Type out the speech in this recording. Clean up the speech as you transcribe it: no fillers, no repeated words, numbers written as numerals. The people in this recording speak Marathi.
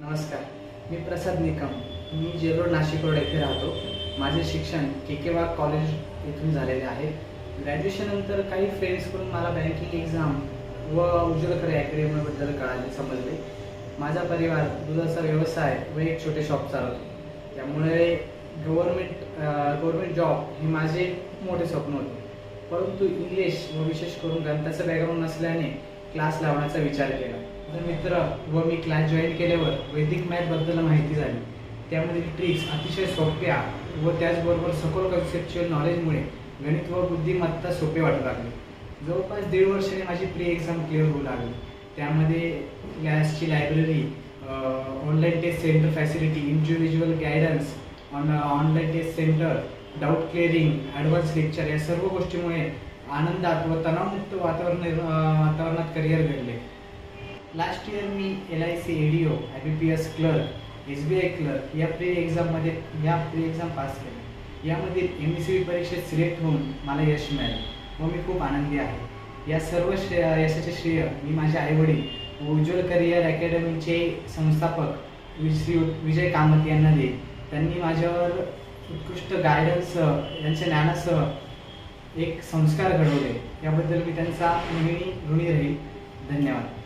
नमस्कार, मी प्रसाद निकम. मी जेरोड नाशिक रोड येथे राहतो. माझे शिक्षण के वाघ कॉलेज येथून झालेले आहे. ग्रॅज्युएशननंतर काही फ्रेंड्सकडून मला बँकिंग एक्झाम व उज्ज्वल करिअर अकॅडमीबद्दल समजले. माझा परिवार दुधाचा व्यवसाय व एक छोटे शॉप चालवतो. त्यामुळे गव्हर्नमेंट जॉब हे माझे मोठे स्वप्न होते. परंतु इंग्लिश व विशेष करून गणिताचं बॅकग्राऊंड नसल्याने क्लास लावण्याचा विचार केला. मित्र व मी क्लास जॉईन केल्यावर वैदिक मॅथबद्दल माहिती झाली. त्यामध्ये ट्रिक्स अतिशय सोप्या व त्याचबरोबर सखोल कन्सेप्च्युअल नॉलेजमुळे गणित व बुद्धिमत्ता सोपे वाटू लागले. जवळपास 1.5 वर्षाने माझी प्री एक्झाम क्लिअर होऊ लागली. त्यामध्ये क्लासची library, online test centre facility, individual guidance, online test centre, doubt clearing, advance lecture या सर्व गोष्टीमुळे आनंदात व तणावमुक्त वातावरणात करिअर घडले. लास्ट इयर मी LIC ADO, IBPS clerk, SBI clerk या प्री एक्झाम पास केल्या. यामधील MSCB परीक्षेत सिलेक्ट होऊन मला यश मिळाले व मी खूप आनंदी आहे. या सर्व यशाचे श्रेय मी माझे आईवडील व उज्ज्वल करिअर अकॅडमीचे संस्थापक विजय कामत यांना देईन. त्यांनी माझ्यावर उत्कृष्ट गायडन्ससह, यांच्या ज्ञानासह एक संस्कार घडवले. याबद्दल मी त्यांचा ऋणी राहील. धन्यवाद.